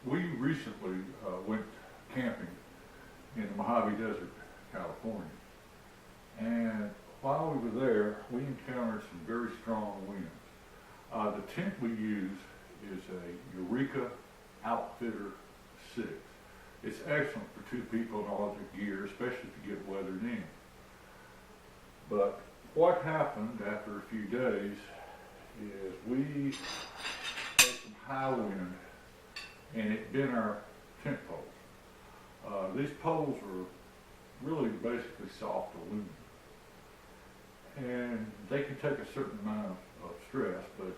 We recently went camping in the Mojave Desert, California. And while we were there, we encountered some very strong winds. The tent we use is a Eureka Outfitter 6. It's excellent for two people and all of their gear, especially to get weathered in. But what happened after a few days is we had some high wind and it bent our tent poles. These poles are really basically soft aluminum. And they can take a certain amount of stress, but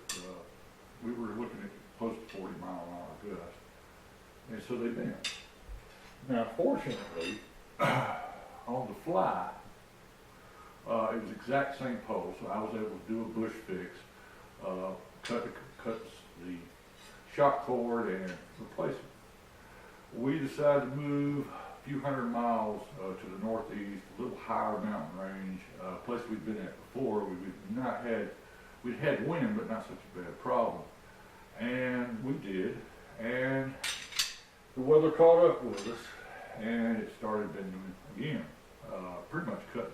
we were looking at close to 40-mile-an-hour gusts, and so they bent. Now, fortunately, on the fly, it was the exact same pole, so I was able to do a bush fix, cut the shock cord and replace it. We decided to move a few hundred miles to the northeast, a little higher mountain range, a place we'd been at before. We'd had wind, but not such a bad problem. And we did, and the weather caught up with us, and it started bending again, pretty much cutting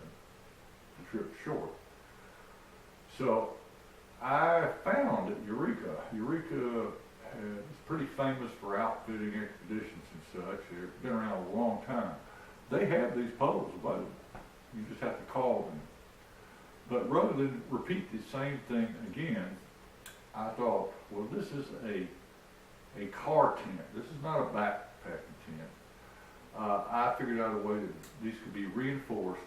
the trip short. So I found that Eureka is pretty famous for outfitting expeditions and such. They've been around a long time. They have these poles available. You just have to call them. But rather than repeat the same thing again, I thought, well, this is a car tent. This is not a backpacking tent. I figured out a way that these could be reinforced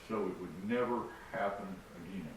so it would never happen again.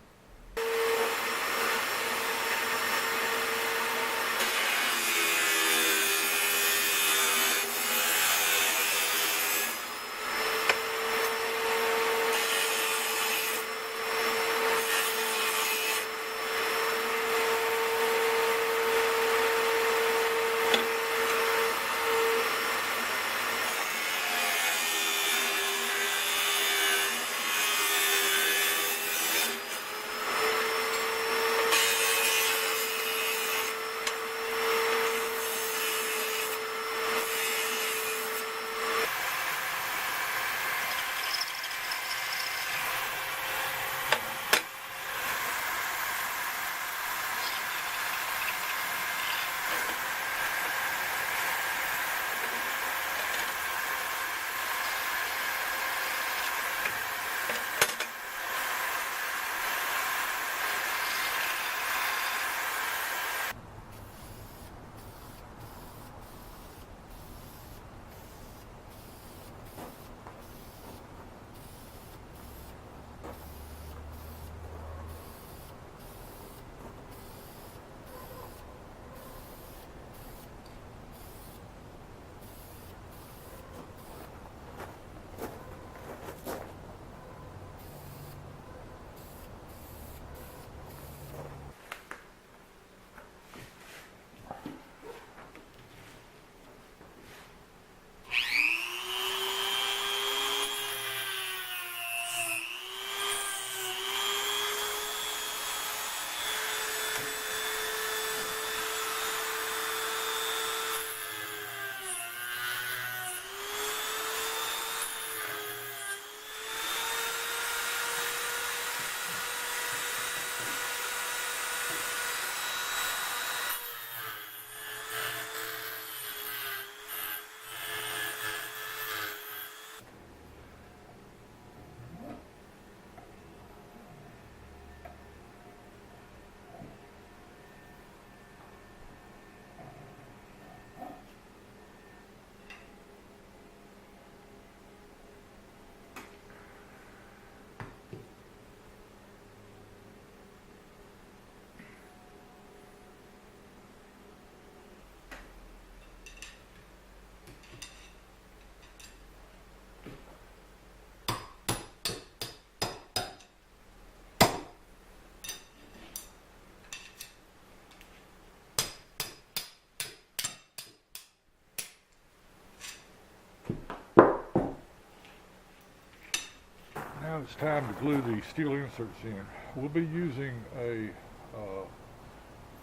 Now it's time to glue the steel inserts in. We'll be using a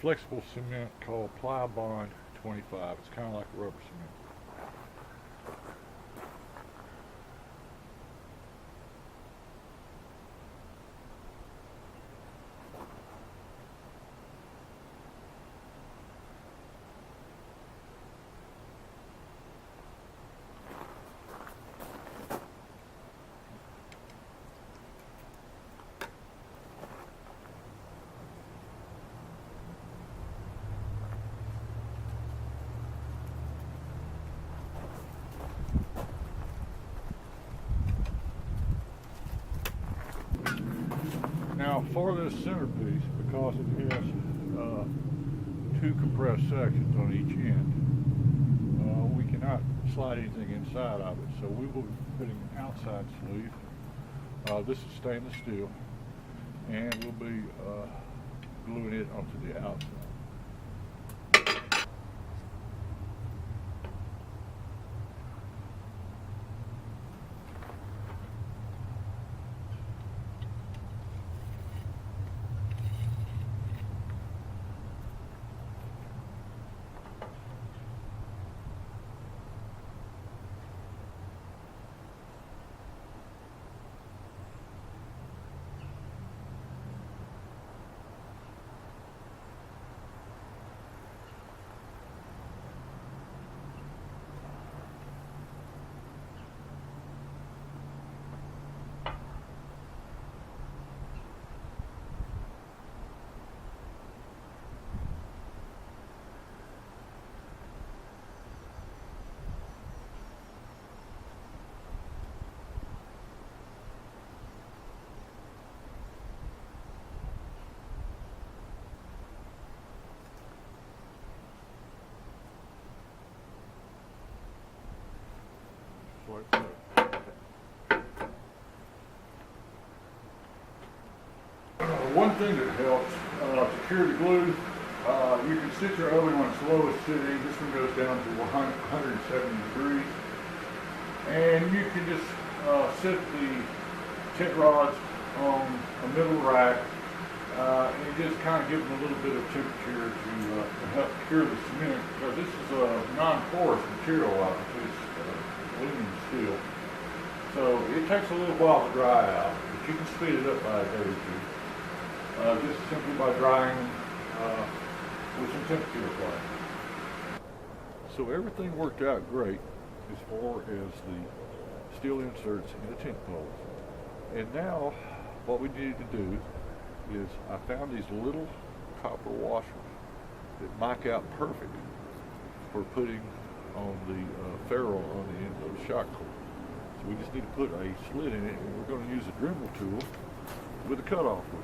flexible cement called Ply Bond 25. It's kind of like rubber cement. Now for this centerpiece, because it has two compressed sections on each end, we cannot slide anything inside of it. So we will be putting an outside sleeve. This is stainless steel, and we'll be gluing it onto the outside. One thing that helps to cure the glue, you can sit your oven on its lowest setting. This one goes down to 170 degrees. And you can just set the tent rods on a middle rack and just kind of give them a little bit of temperature to help cure the cement, because this is a non-porous material, obviously. It's aluminum steel. So it takes a little while to dry out, but you can speed it up by a day or two. Just simply by drying with some temperature applied. So everything worked out great as far as the steel inserts in the tent poles. And now what we needed to do is I found these little copper washers that mic out perfect for putting on the ferrule on the end of the shock cord. So we just need to put a slit in it, and we're going to use a Dremel tool with a cutoff wheel.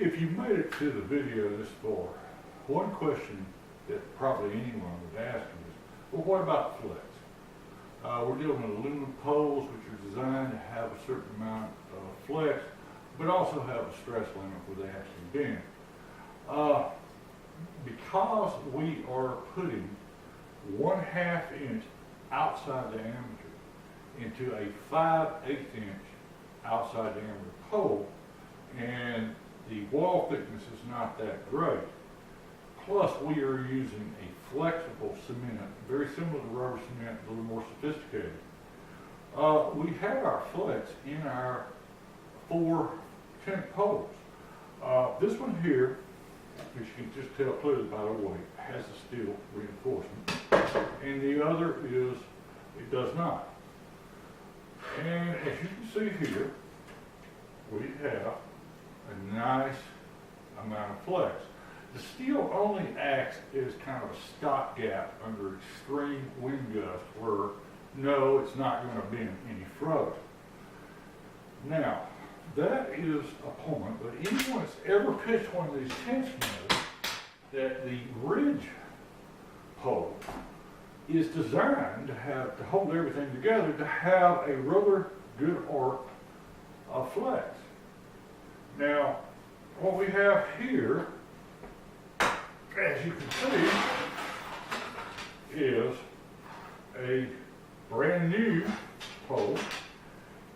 If you made it to the video this far, one question that probably anyone would ask is, well, what about flex? We're dealing with aluminum poles, which are designed to have a certain amount of flex, but also have a stress limit where they actually bend. Because we are putting 1/2 inch outside diameter into a 5/8 inch outside diameter pole, and the wall thickness is not that great. Plus, we are using a flexible cement, very similar to rubber cement, a little more sophisticated. We have our flex in our 4 tent poles. This one here, which you can just tell clearly by the weight, has a steel reinforcement, and the other is, it does not. And as you can see here, we have a nice amount of flex. The steel only acts as kind of a stopgap under extreme wind gusts where, no, it's not going to bend any further. Now, that is a point, but anyone that's ever pitched one of these tents knows that the ridge pole is designed to hold everything together, to have a rather good arc of flex. Now, what we have here, as you can see, is a brand new pole,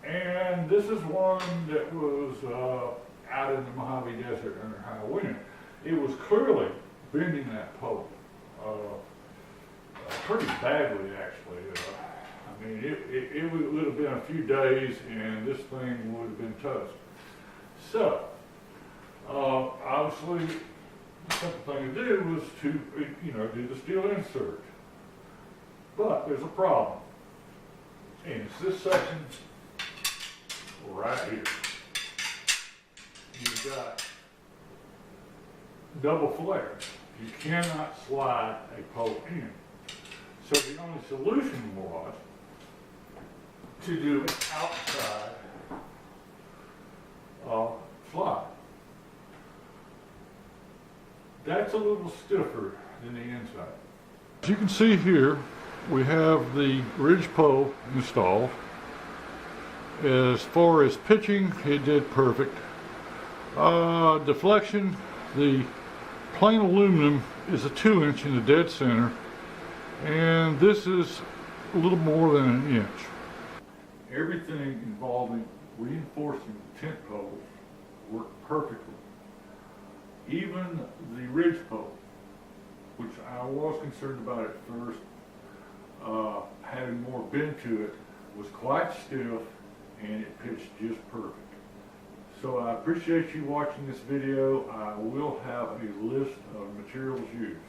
and this is one that was out in the Mojave Desert under high wind. It was clearly bending that pole pretty badly, actually. I mean, it would have been a few days, and this thing would have been toast. So, obviously, the simple thing to do was to, do the steel insert. But there's a problem. And it's this section right here. You've got double flare. You cannot slide a pole in. So the only solution was to do an outside slide. That's a little stiffer than the inside. As you can see here, we have the ridge pole installed. As far as pitching, it did perfect. Deflection, the plain aluminum is a 2 inch in the dead center, and this is a little more than an inch. Everything involving reinforcing the tent poles worked perfectly. Even the ridge pole, which I was concerned about at first, having more bend to it, was quite stiff, and it pitched just perfect. So I appreciate you watching this video. I will have a list of materials used.